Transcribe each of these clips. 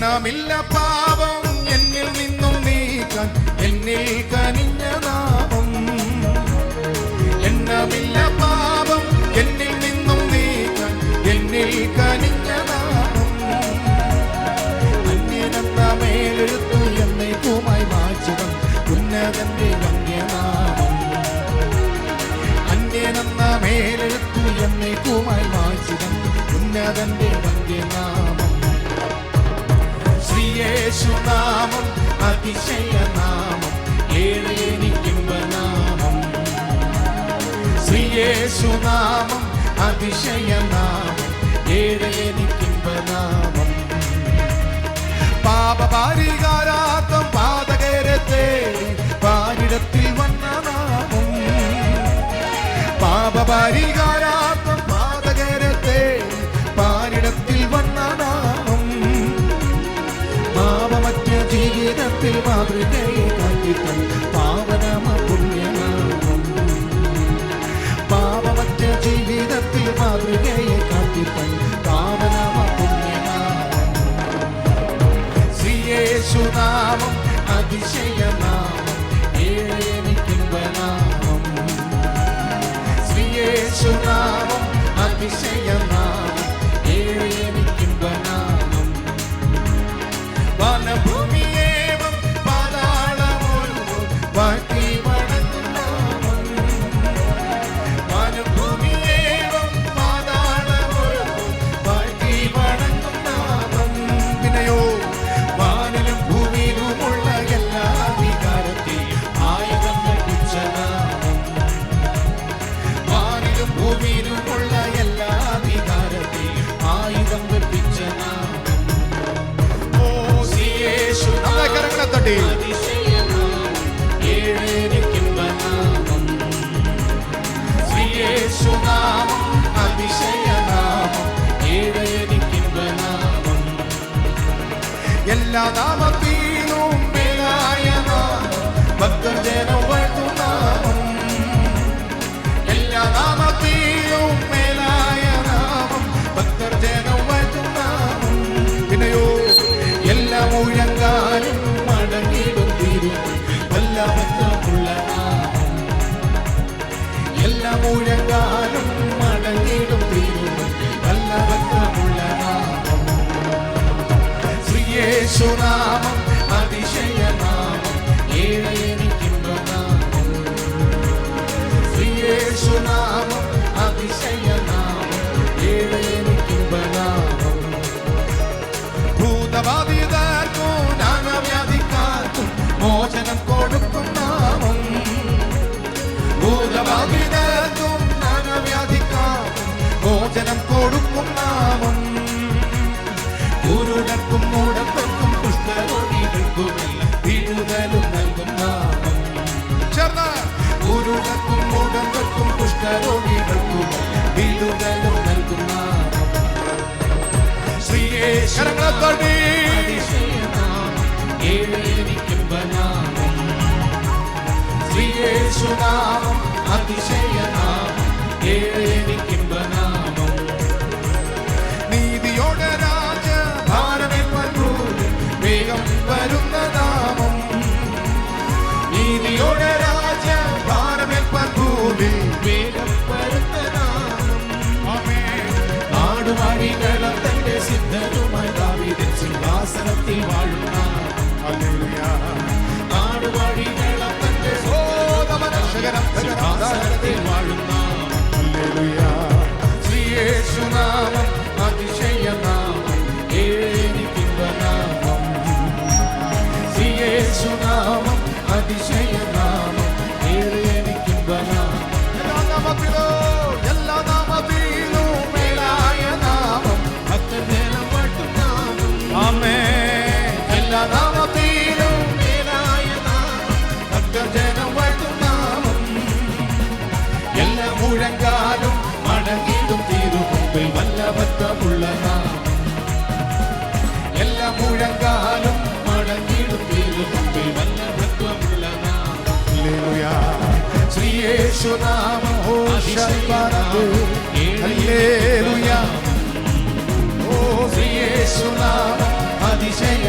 എണ്ണമില്ല പാപം എന്നിൽ നിന്നും നീക്കാൻ എന്നിൽ കനിഞ്ഞ നാമം. എണ്ണമില്ല പാപം എന്നിൽ നിന്നും നീക്കാൻ എന്നിൽ കനിഞ്ഞ നാമം. അന്യനെന്ന മേലെഴുത്തു എന്നേക്കുമായി മായ്ച്ചിടം ഉന്നതന്റെ വന്യനാമം. അന്യനെന്ന മേലെഴുത്തു എന്നേക്കുമായി മായ്ച്ചിടം ഉന്നതന്റെ വന്യനാമം. ശ്രീയേശുനാമം അതിശയനാമം ഏറെ എനിക്കിമ്പനാമം. ശ്രീയേശുനാമം അതിശയനാമം ഏറെ എനിക്കിമ്പനാമം. പാപപരിഹാരാർത്ഥം പാതകരെ തേടി പാരിടത്തിൽ വന്ന നാമം. പാപപരിഹാരാർത്ഥം പാതകരെ തേടി പാരിടത്തിൽ വന്ന നാമം. പാപമറ്റ ജീവിതത്തിൽ മാതൃകയെ കാട്ടിത്തൻ പാവനമ പുണ്യനാമം. പാപമറ്റ ജീവിതത്തിൽ മാതൃകയെ കാട്ടിത്തൻ പാവനമ പുണ്യനാമം. ശ്രീയേശുനാമം അതിശയനാമം ഏറെ എനിക്കിമ്പനാമം. ശ്രീയേശുനാമം അതിശയനാമം ഏറെ എനിക്കിമ്പനാമം. വനഭൂമിയേവം പാതാളമൊഴുകും വാഴ്ത്തി വണങ്ങും നാമം. വനഭൂമിയേവം പാതാളമൊഴുകും വാഴ്ത്തി വണങ്ങും നാമം. പിന്നെയോ വാനിലും ഭൂമിയിലുമുള്ള എല്ലാ അധികാരത്തെയും ആയുധം ഘടിച്ച നാമം. വാനിലും ഭൂമിയിലുമുള്ള എല്ലാ അധികാരത്തെയും ആയുധം ഘടിച്ച നാമം. കരങ്ങളെ ഏഴെനിക്കിമ്പനാമം. ശ്രീയേശുനാമം അതിശയനാമം ഏറെ എനിക്കിമ്പനാമം. എല്ലാ നാമത്തിലും മേലായ നാമം ഭക്തജനം വാഴ്ത്തുനാമം. എല്ലാ നാമത്തിലും മേലായ നാമം ഭക്തജനം വാഴ്ത്തുനാമം. പിന്നെയോ എല്ലാ മുഴങ്കാലും മടങ്ങിടും തീരും വല്ലഭത്വമുള്ള നാമം. എല്ലാ മുഴങ്കാലും മടങ്ങിടും തീരും വല്ലഭത്വമുള്ള നാമം. ശ്രീയേശുനാമം അതിശയനാമം ഏറെ എനിക്കിമ്പനാമം. ശ്രീയേശുനാമം അതിശയനാമം ഏറെ എനിക്കിമ്പനാമം. ഭൂതബാധിതർക്കും നാനാവ്യാധിക്കാർക്കും മോചനം കൊടുക്കും നാമം. ഭൂതബാധിതർക്കും നാനാവ്യാധിക്കാർക്കും മോചനം കൊടുക്കും നാമം. കുരുടർക്കും മൂടർക്കും കുഷ്ഠരോഗികൾക്കുമെല്ലാം വിടുതലും നൽകും നാമം. കുരുടർക്കും മൂടർക്കും കുഷ്ഠരോഗികൾക്കുമെല്ലാം വിടുതലും നൽകും നാമം. ശ്രീയേശുനാമം അതിശയനാമം ഏറെ എനിക്കിമ്പനാമം. ശ്രീയേശുനാമം അതിശയനാമം ഏറെ എനിക്കിമ്പനാമം. നീതിയോടെ രാജഭാരമേൽപ്പാൻ വേഗം വരുന്ന നാമം. നീതിയോടെ രാജഭാരമേൽപ്പാൻ വേഗം വരുന്ന നാമം. നാടുവാഴികളും തന്റെ സിദ്ധരുമായി ദാവീദിൻ സിംഹാസനത്തിൽ വാഴും നാമം. നാടുവാഴികളും തന്റെ സിംഹാസനത്തിൽ വാഴും നാമം. ശ്രീയേശുനാമം അതിശയനാമം ഏറെ എനിക്കിമ്പനാമം. ശ്രീയേശുനാമം അതിശയനാമം ഏറെ എനിക്കിമ്പനാമം. എല്ലാ നാമത്തിലും മേലായ നാമം ഭക്തജനം വാഴ്ത്തും നാമം. ആമേൻ. എല്ലാ നാമത്തിലും മേലായ നാമം ഭക്തജനം വാഴ്ത്തും നാമം. എല്ലാ മുഴങ്കാലും മടങ്ങിടും തിരുമുമ്പിൽ വല്ലഭത്വമുള്ള നാമം. എല്ലാ മുഴങ്കാലും മടങ്ങിടും തിരുമുമ്പിൽ വല്ലഭത്വമുള്ള നാമം. ശ്രീയേശുനാമം ഹല്ലേലൂയ. ഓ ശ്രീയേശുനാമം അതിശയ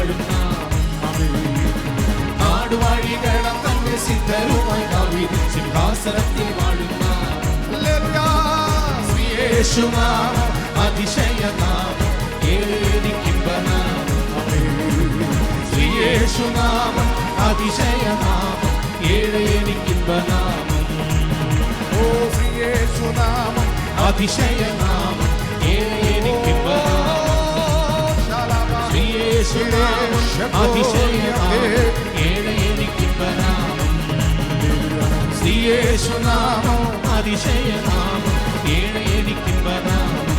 വാഴും നാടുവാഴികളം തന്നെ സിദ്ധരുമായി ദാവീദിൻ സിംഹാസനത്തിൽ വാഴും യേശുനാമം അതിശയനാമം ഏഴെനിക്കിമ്പനാമം യേശുനാമം അതിശയനാമം ഏഴെനിക്കിമ്പനാമം ഓ യേശുനാമം അതിശയനാമം ഏഴെനിക്കിമ്പനാമം യേശുനാമം അതിശയനാമം ഏഴെനിക്കിമ്പനാമം യേശുനാമം അതിശയനാമം ഏഴെനിക്കിമ്പനാമം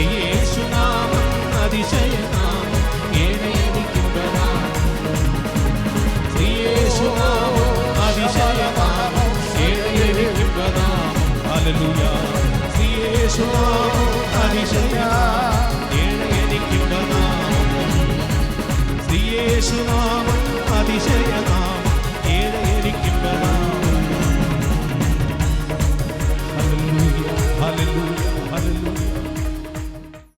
യേശുനാമം അതിശയനാമം ഏഴെനിക്കിമ്പനാമം യേശുനാമം അതിശയനാമം ഏഴെനിക്കിമ്പനാമം ഹല്ലേലൂയ യേശുനാമം അതിശയനാമം ഏഴെനിക്കിമ്പനാമം യേശുനാമം